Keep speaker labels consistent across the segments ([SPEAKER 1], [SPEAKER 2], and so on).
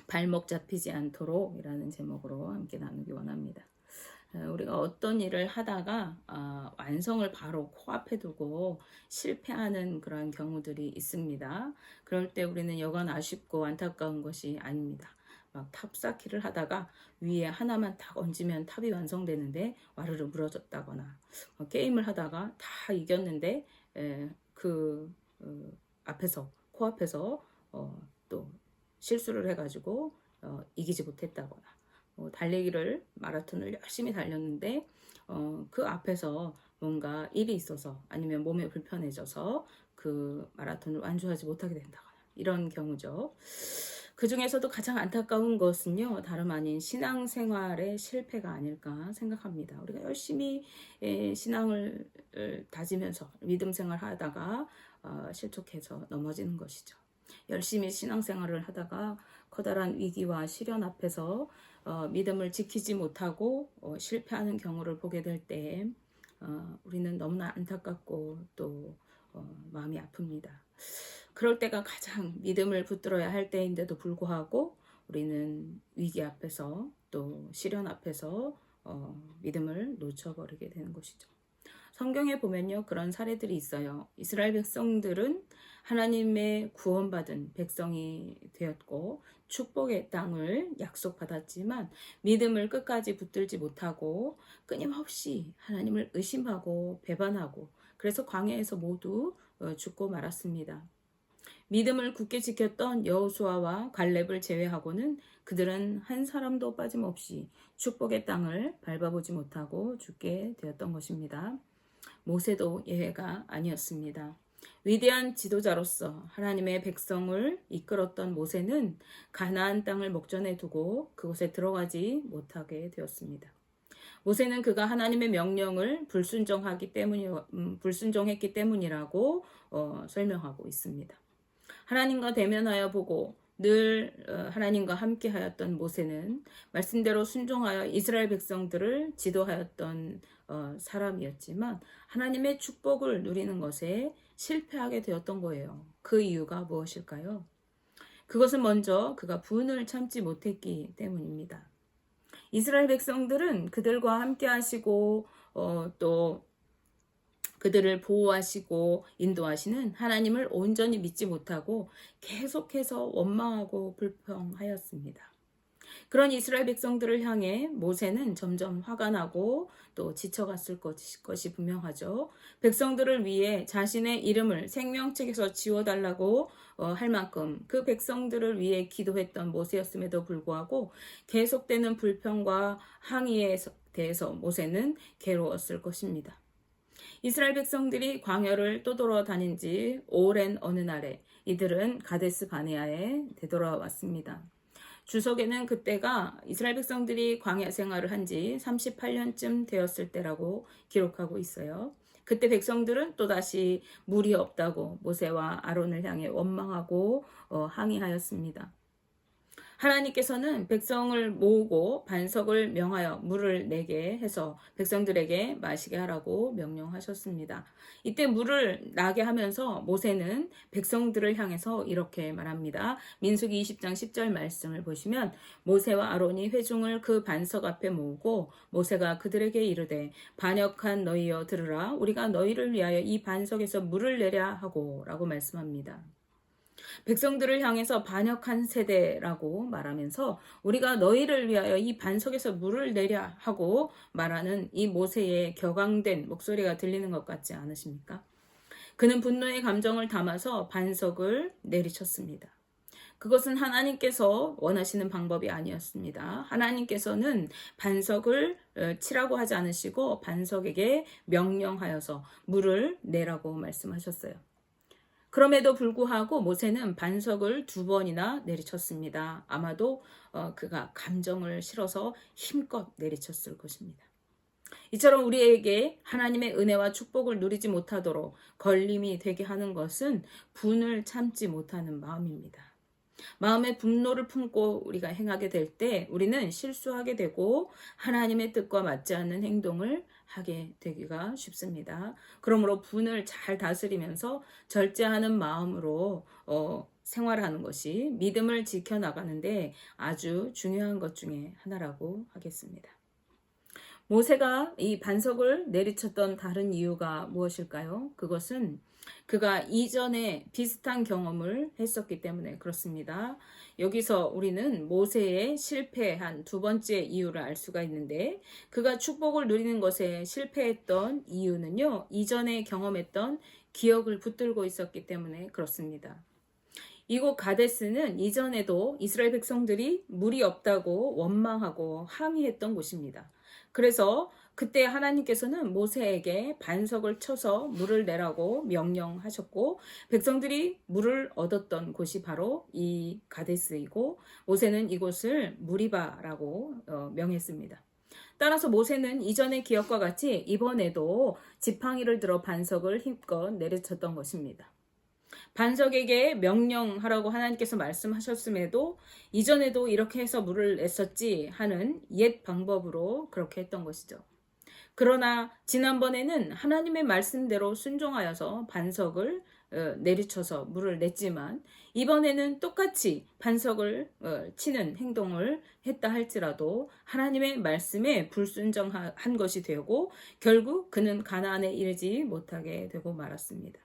[SPEAKER 1] 발목 잡히지 않도록 이라는 제목으로 함께 나누기 원합니다. 우리가 어떤 일을 하다가 완성을 바로 코앞에 두고 실패하는 그런 경우들이 있습니다. 그럴 때 우리는 여간 아쉽고 안타까운 것이 아닙니다. 막 탑 쌓기를 하다가 위에 하나만 딱 얹으면 탑이 완성되는데 와르르 무너졌다거나, 게임을 하다가 다 이겼는데 앞에서 코앞에서 또 실수를 해가지고 이기지 못했다거나, 달리기를 마라톤을 열심히 달렸는데 그 앞에서 뭔가 일이 있어서 아니면 몸이 불편해져서 그 마라톤을 완주하지 못하게 된다거나, 이런 경우죠. 그 중에서도 가장 안타까운 것은요, 다름 아닌 신앙생활의 실패가 아닐까 생각합니다. 우리가 열심히 신앙을 다지면서 믿음 생활 하다가 실족해서 넘어지는 것이죠. 열심히 신앙생활을 하다가 커다란 위기와 시련 앞에서 믿음을 지키지 못하고 실패하는 경우를 보게 될 때 우리는 너무나 안타깝고 또 마음이 아픕니다. 그럴 때가 가장 믿음을 붙들어야 할 때인데도 불구하고 우리는 위기 앞에서 또 시련 앞에서 믿음을 놓쳐버리게 되는 것이죠. 성경에 보면요, 그런 사례들이 있어요. 이스라엘 백성들은 하나님의 구원받은 백성이 되었고 축복의 땅을 약속받았지만 믿음을 끝까지 붙들지 못하고 끊임없이 하나님을 의심하고 배반하고, 그래서 광야에서 모두 죽고 말았습니다. 믿음을 굳게 지켰던 여호수아와 갈렙을 제외하고는 그들은 한 사람도 빠짐없이 축복의 땅을 밟아보지 못하고 죽게 되었던 것입니다. 모세도 예외가 아니었습니다. 위대한 지도자로서 하나님의 백성을 이끌었던 모세는 가나안 땅을 목전에 두고 그곳에 들어가지 못하게 되었습니다. 모세는 그가 하나님의 명령을 불순종했기 때문이라고 설명하고 있습니다. 하나님과 대면하여 보고 늘 하나님과 함께 하였던 모세는 말씀대로 순종하여 이스라엘 백성들을 지도하였던 사람이었지만 하나님의 축복을 누리는 것에 실패하게 되었던 거예요. 그 이유가 무엇일까요? 그것은 먼저 그가 분을 참지 못했기 때문입니다. 이스라엘 백성들은 그들과 함께 하시고 또 그들을 보호하시고 인도하시는 하나님을 온전히 믿지 못하고 계속해서 원망하고 불평하였습니다. 그런 이스라엘 백성들을 향해 모세는 점점 화가 나고 또 지쳐갔을 것이 분명하죠. 백성들을 위해 자신의 이름을 생명책에서 지워달라고 할 만큼 그 백성들을 위해 기도했던 모세였음에도 불구하고 계속되는 불평과 항의에 대해서 모세는 괴로웠을 것입니다. 이스라엘 백성들이 광야를 떠돌아다닌 지 오랜 어느 날에 이들은 가데스 바네아에 되돌아왔습니다. 주석에는 그때가 이스라엘 백성들이 광야 생활을 한 지 38년쯤 되었을 때라고 기록하고 있어요. 그때 백성들은 또다시 물이 없다고 모세와 아론을 향해 원망하고 항의하였습니다. 하나님께서는 백성을 모으고 반석을 명하여 물을 내게 해서 백성들에게 마시게 하라고 명령하셨습니다. 이때 물을 나게 하면서 모세는 백성들을 향해서 이렇게 말합니다. 민수기 20장 10절 말씀을 보시면 모세와 아론이 회중을 그 반석 앞에 모으고 모세가 그들에게 이르되 반역한 너희여 들으라, 우리가 너희를 위하여 이 반석에서 물을 내랴 하고 라고 말씀합니다. 백성들을 향해서 반역한 세대라고 말하면서 우리가 너희를 위하여 이 반석에서 물을 내랴 하고 말하는 이 모세의 격앙된 목소리가 들리는 것 같지 않으십니까? 그는 분노의 감정을 담아서 반석을 내리쳤습니다. 그것은 하나님께서 원하시는 방법이 아니었습니다. 하나님께서는 반석을 치라고 하지 않으시고 반석에게 명령하여서 물을 내라고 말씀하셨어요. 그럼에도 불구하고 모세는 반석을 2번이나 내리쳤습니다. 아마도 그가 감정을 실어서 힘껏 내리쳤을 것입니다. 이처럼 우리에게 하나님의 은혜와 축복을 누리지 못하도록 걸림이 되게 하는 것은 분을 참지 못하는 마음입니다. 마음의 분노를 품고 우리가 행하게 될 때 우리는 실수하게 되고 하나님의 뜻과 맞지 않는 행동을 하게 되기가 쉽습니다. 그러므로 분을 잘 다스리면서 절제하는 마음으로 생활하는 것이 믿음을 지켜나가는데 아주 중요한 것 중에 하나라고 하겠습니다. 모세가 이 반석을 내리쳤던 다른 이유가 무엇일까요? 그것은 그가 이전에 비슷한 경험을 했었기 때문에 그렇습니다. 여기서 우리는 모세의 실패한 두 번째 이유를 알 수가 있는데, 그가 축복을 누리는 것에 실패했던 이유는요, 이전에 경험했던 기억을 붙들고 있었기 때문에 그렇습니다. 이곳 가데스는 이전에도 이스라엘 백성들이 물이 없다고 원망하고 항의했던 곳입니다. 그래서 그때 하나님께서는 모세에게 반석을 쳐서 물을 내라고 명령하셨고, 백성들이 물을 얻었던 곳이 바로 이 가데스이고, 모세는 이곳을 무리바라고 명했습니다. 따라서 모세는 이전의 기억과 같이 이번에도 지팡이를 들어 반석을 힘껏 내리쳤던 것입니다. 반석에게 명령하라고 하나님께서 말씀하셨음에도 이전에도 이렇게 해서 물을 냈었지 하는 옛 방법으로 그렇게 했던 것이죠. 그러나 지난번에는 하나님의 말씀대로 순종하여서 반석을 내리쳐서 물을 냈지만, 이번에는 똑같이 반석을 치는 행동을 했다 할지라도 하나님의 말씀에 불순종한 것이 되고 결국 그는 가나안에 이르지 못하게 되고 말았습니다.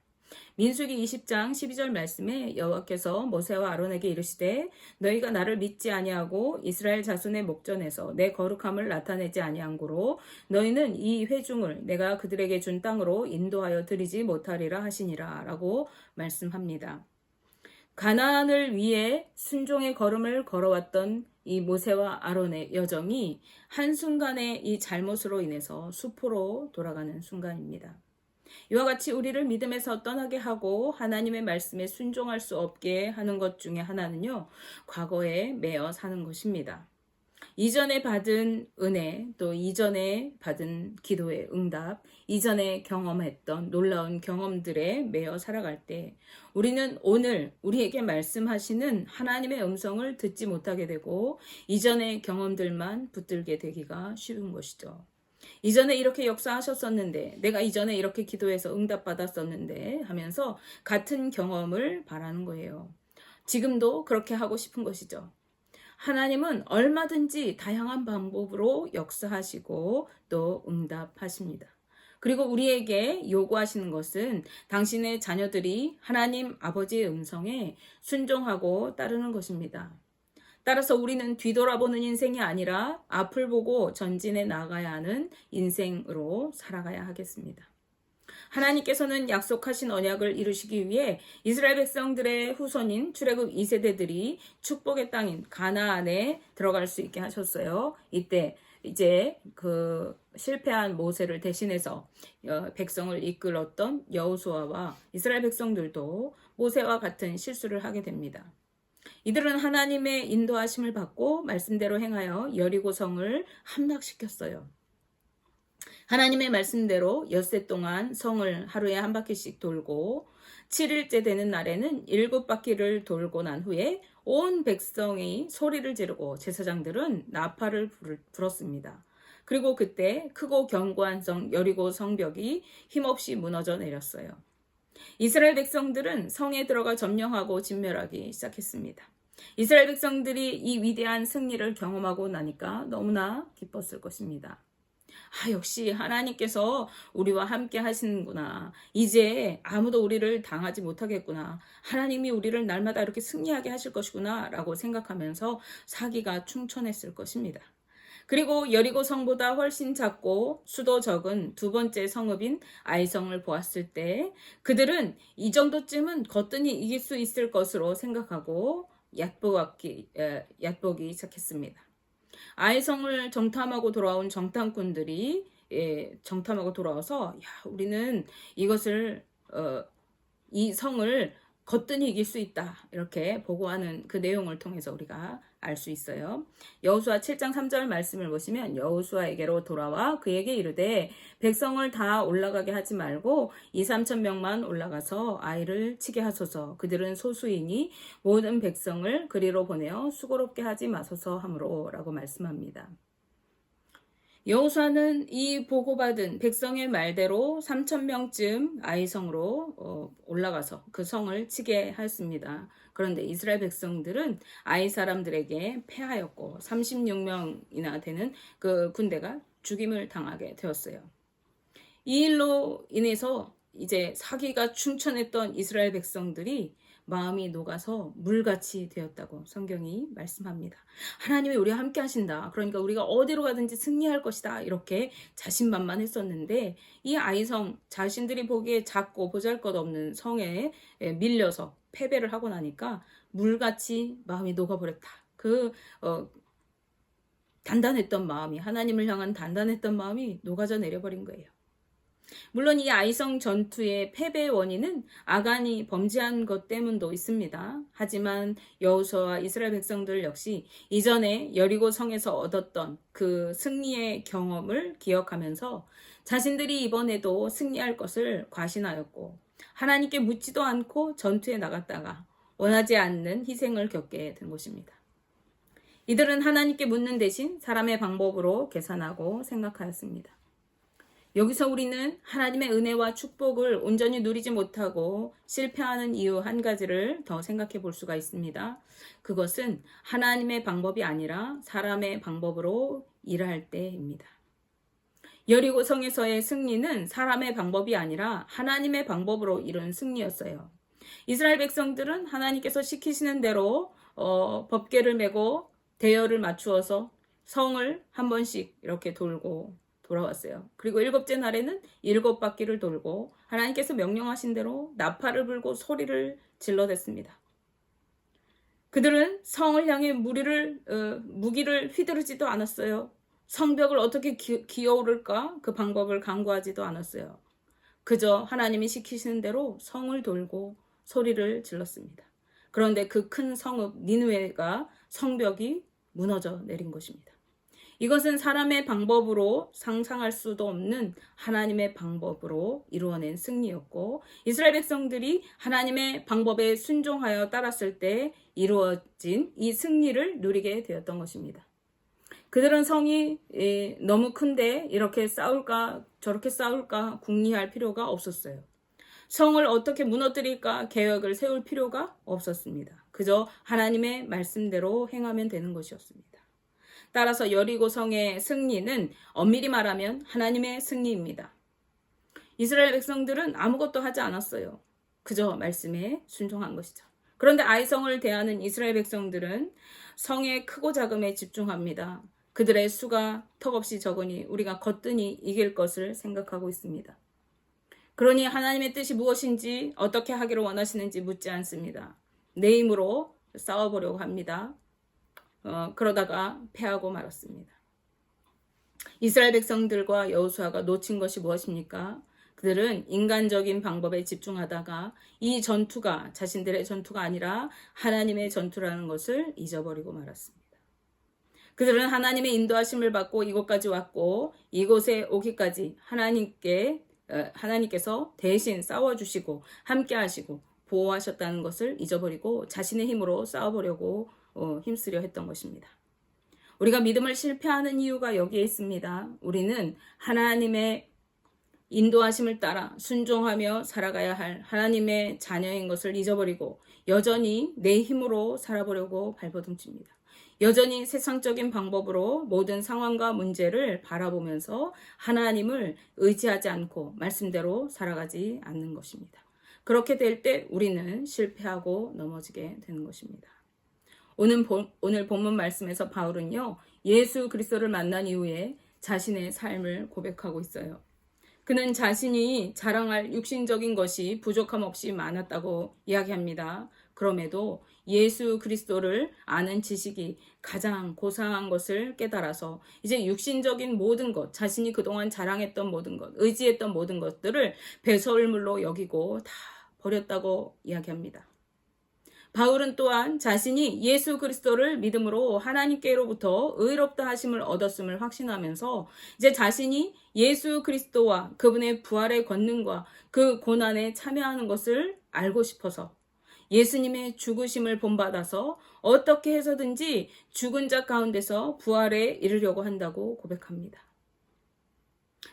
[SPEAKER 1] 민수기 20장 12절 말씀에 여호와께서 모세와 아론에게 이르시되 너희가 나를 믿지 아니하고 이스라엘 자손의 목전에서 내 거룩함을 나타내지 아니한 고로 너희는 이 회중을 내가 그들에게 준 땅으로 인도하여 드리지 못하리라 하시니라 라고 말씀합니다. 가나안을 위해 순종의 걸음을 걸어왔던 이 모세와 아론의 여정이 한순간에 이 잘못으로 인해서 수포로 돌아가는 순간입니다. 이와 같이 우리를 믿음에서 떠나게 하고 하나님의 말씀에 순종할 수 없게 하는 것 중에 하나는요, 과거에 매여 사는 것입니다. 이전에 받은 은혜, 또 이전에 받은 기도의 응답, 이전에 경험했던 놀라운 경험들에 매여 살아갈 때 우리는 오늘 우리에게 말씀하시는 하나님의 음성을 듣지 못하게 되고 이전의 경험들만 붙들게 되기가 쉬운 것이죠. 이전에 이렇게 역사하셨었는데, 내가 이전에 이렇게 기도해서 응답받았었는데 하면서 같은 경험을 바라는 거예요. 지금도 그렇게 하고 싶은 것이죠. 하나님은 얼마든지 다양한 방법으로 역사하시고 또 응답하십니다. 그리고 우리에게 요구하시는 것은 당신의 자녀들이 하나님 아버지의 음성에 순종하고 따르는 것입니다. 따라서 우리는 뒤돌아보는 인생이 아니라 앞을 보고 전진해 나가야 하는 인생으로 살아가야 하겠습니다. 하나님께서는 약속하신 언약을 이루시기 위해 이스라엘 백성들의 후손인 출애굽 2세대들이 축복의 땅인 가나안에 들어갈 수 있게 하셨어요. 이때 이제 그 실패한 모세를 대신해서 백성을 이끌었던 여호수아와 이스라엘 백성들도 모세와 같은 실수를 하게 됩니다. 이들은 하나님의 인도하심을 받고 말씀대로 행하여 여리고성을 함락시켰어요. 하나님의 말씀대로 엿새 동안 성을 하루에 한 바퀴씩 돌고 7일째 되는 날에는 7바퀴를 돌고 난 후에 온 백성이 소리를 지르고 제사장들은 나팔을 불었습니다. 그리고 그때 크고 견고한 성 여리고 성벽이 힘없이 무너져 내렸어요. 이스라엘 백성들은 성에 들어가 점령하고 진멸하기 시작했습니다. 이스라엘 백성들이 이 위대한 승리를 경험하고 나니까 너무나 기뻤을 것입니다. 역시 하나님께서 우리와 함께 하시는구나. 이제 아무도 우리를 당하지 못하겠구나. 하나님이 우리를 날마다 이렇게 승리하게 하실 것이구나 라고 생각하면서 사기가 충천했을 것입니다. 그리고 여리고 성보다 훨씬 작고 수도 적은 두 번째 성읍인 아이성을 보았을 때 그들은 이 정도쯤은 거뜬히 이길 수 있을 것으로 생각하고 얕보기 시작했습니다. 아이성을 정탐하고 돌아온 정탐꾼들이 정탐하고 돌아와서 우리는 이것을 이 성을 거뜬히 이길 수 있다 이렇게 보고하는 그 내용을 통해서 우리가 알 수 있어요. 여호수아 7장 3절 말씀을 보시면 여호수아에게로 돌아와 그에게 이르되 백성을 다 올라가게 하지 말고 2-3천 명만 올라가서 아이를 치게 하소서. 그들은 소수이니 모든 백성을 그리로 보내어 수고롭게 하지 마소서 하므로 라고 말씀합니다. 여호수아는 이 보고받은 백성의 말대로 3,000명쯤 아이성으로 올라가서 그 성을 치게 하였습니다. 그런데 이스라엘 백성들은 아이 사람들에게 패하였고 36명이나 되는 그 군대가 죽임을 당하게 되었어요. 이 일로 인해서 이제 사기가 충천했던 이스라엘 백성들이 마음이 녹아서 물같이 되었다고 성경이 말씀합니다. 하나님이 우리와 함께 하신다. 그러니까 우리가 어디로 가든지 승리할 것이다. 이렇게 자신만만했었는데 이 아이성, 자신들이 보기에 작고 보잘것없는 성에 밀려서 패배를 하고 나니까 물같이 마음이 녹아버렸다. 단단했던 마음이, 하나님을 향한 단단했던 마음이 녹아져 내려버린 거예요. 물론 이 아이성 전투의 패배의 원인은 아간이 범죄한 것 때문도 있습니다. 하지만 여호수아와 이스라엘 백성들 역시 이전에 여리고 성에서 얻었던 그 승리의 경험을 기억하면서 자신들이 이번에도 승리할 것을 과신하였고 하나님께 묻지도 않고 전투에 나갔다가 원하지 않는 희생을 겪게 된 것입니다. 이들은 하나님께 묻는 대신 사람의 방법으로 계산하고 생각하였습니다. 여기서 우리는 하나님의 은혜와 축복을 온전히 누리지 못하고 실패하는 이유 한 가지를 더 생각해 볼 수가 있습니다. 그것은 하나님의 방법이 아니라 사람의 방법으로 일할 때입니다. 여리고 성에서의 승리는 사람의 방법이 아니라 하나님의 방법으로 이룬 승리였어요. 이스라엘 백성들은 하나님께서 시키시는 대로 법궤를 메고 대열을 맞추어서 성을 한 번씩 이렇게 돌고 돌아왔어요. 그리고 7째 날에는 7바퀴를 돌고 하나님께서 명령하신 대로 나팔을 불고 소리를 질러댔습니다. 그들은 성을 향해 무기를 휘두르지도 않았어요. 성벽을 어떻게 기어오를까 그 방법을 강구하지도 않았어요. 그저 하나님이 시키시는 대로 성을 돌고 소리를 질렀습니다. 그런데 그 큰 성읍 니느웨가 성벽이 무너져 내린 것입니다. 이것은 사람의 방법으로 상상할 수도 없는 하나님의 방법으로 이루어낸 승리였고 이스라엘 백성들이 하나님의 방법에 순종하여 따랐을 때 이루어진 이 승리를 누리게 되었던 것입니다. 그들은 성이 너무 큰데 이렇게 싸울까 저렇게 싸울까 궁리할 필요가 없었어요. 성을 어떻게 무너뜨릴까 계획을 세울 필요가 없었습니다. 그저 하나님의 말씀대로 행하면 되는 것이었습니다. 따라서 여리고 성의 승리는 엄밀히 말하면 하나님의 승리입니다. 이스라엘 백성들은 아무것도 하지 않았어요. 그저 말씀에 순종한 것이죠. 그런데 아이성을 대하는 이스라엘 백성들은 성의 크고 작음에 집중합니다. 그들의 수가 턱없이 적으니 우리가 거뜬히 이길 것을 생각하고 있습니다. 그러니 하나님의 뜻이 무엇인지 어떻게 하기를 원하시는지 묻지 않습니다. 내 힘으로 싸워보려고 합니다. 그러다가 패하고 말았습니다. 이스라엘 백성들과 여호수아가 놓친 것이 무엇입니까? 그들은 인간적인 방법에 집중하다가 이 전투가 자신들의 전투가 아니라 하나님의 전투라는 것을 잊어버리고 말았습니다. 그들은 하나님의 인도하심을 받고 이곳까지 왔고 이곳에 오기까지 하나님께서 대신 싸워주시고 함께 하시고 보호하셨다는 것을 잊어버리고 자신의 힘으로 싸워보려고 힘쓰려 했던 것입니다. 우리가 믿음을 실패하는 이유가 여기에 있습니다. 우리는 하나님의 인도하심을 따라 순종하며 살아가야 할 하나님의 자녀인 것을 잊어버리고 여전히 내 힘으로 살아보려고 발버둥칩니다. 여전히 세상적인 방법으로 모든 상황과 문제를 바라보면서 하나님을 의지하지 않고 말씀대로 살아가지 않는 것입니다. 그렇게 될 때 우리는 실패하고 넘어지게 되는 것입니다. 오늘 본문 말씀에서 바울은요, 예수 그리스도를 만난 이후에 자신의 삶을 고백하고 있어요. 그는 자신이 자랑할 육신적인 것이 부족함 없이 많았다고 이야기합니다. 그럼에도 예수 그리스도를 아는 지식이 가장 고상한 것을 깨달아서 이제 육신적인 모든 것, 자신이 그동안 자랑했던 모든 것, 의지했던 모든 것들을 배설물로 여기고 다 버렸다고 이야기합니다. 바울은 또한 자신이 예수 그리스도를 믿음으로 하나님께로부터 의롭다 하심을 얻었음을 확신하면서 이제 자신이 예수 그리스도와 그분의 부활의 권능과 그 고난에 참여하는 것을 알고 싶어서 예수님의 죽으심을 본받아서 어떻게 해서든지 죽은 자 가운데서 부활에 이르려고 한다고 고백합니다.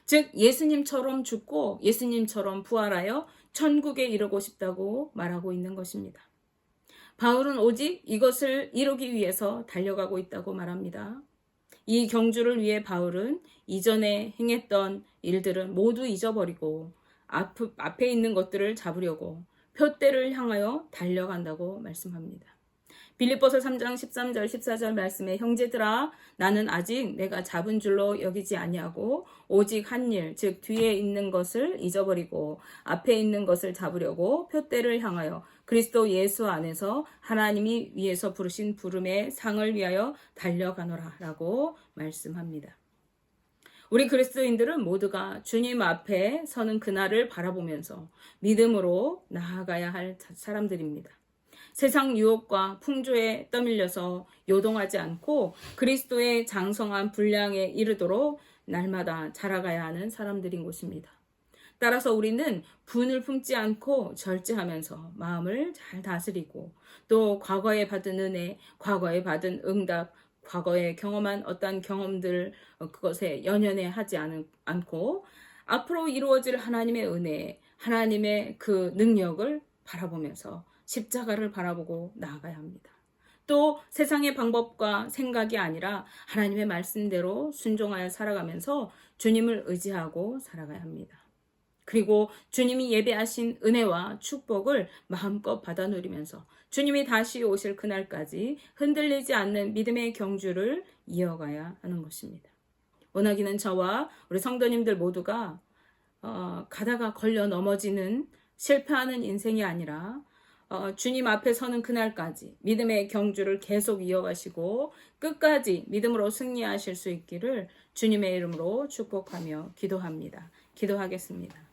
[SPEAKER 1] 즉 예수님처럼 죽고 예수님처럼 부활하여 천국에 이르고 싶다고 말하고 있는 것입니다. 바울은 오직 이것을 이루기 위해서 달려가고 있다고 말합니다. 이 경주를 위해 바울은 이전에 행했던 일들은 모두 잊어버리고 앞에 있는 것들을 잡으려고 표대를 향하여 달려간다고 말씀합니다. 빌립보서 3장 13절 14절 말씀에 형제들아 나는 아직 내가 잡은 줄로 여기지 아니하고 오직 한 일 즉 뒤에 있는 것을 잊어버리고 앞에 있는 것을 잡으려고 표대를 향하여 그리스도 예수 안에서 하나님이 위에서 부르신 부름의 상을 위하여 달려가노라 라고 말씀합니다. 우리 그리스도인들은 모두가 주님 앞에 서는 그날을 바라보면서 믿음으로 나아가야 할 사람들입니다. 세상 유혹과 풍조에 떠밀려서 요동하지 않고 그리스도의 장성한 분량에 이르도록 날마다 자라가야 하는 사람들인 것입니다. 따라서 우리는 분을 품지 않고 절제하면서 마음을 잘 다스리고 또 과거에 받은 은혜, 과거에 받은 응답, 과거에 경험한 어떤 경험들 그것에 연연해 하지 않고 앞으로 이루어질 하나님의 은혜, 하나님의 그 능력을 바라보면서 십자가를 바라보고 나아가야 합니다. 또 세상의 방법과 생각이 아니라 하나님의 말씀대로 순종하여 살아가면서 주님을 의지하고 살아가야 합니다. 그리고 주님이 예배하신 은혜와 축복을 마음껏 받아 누리면서 주님이 다시 오실 그날까지 흔들리지 않는 믿음의 경주를 이어가야 하는 것입니다. 원하기는 저와 우리 성도님들 모두가 가다가 걸려 넘어지는 실패하는 인생이 아니라 주님 앞에 서는 그날까지 믿음의 경주를 계속 이어가시고 끝까지 믿음으로 승리하실 수 있기를 주님의 이름으로 축복하며 기도합니다. 기도하겠습니다.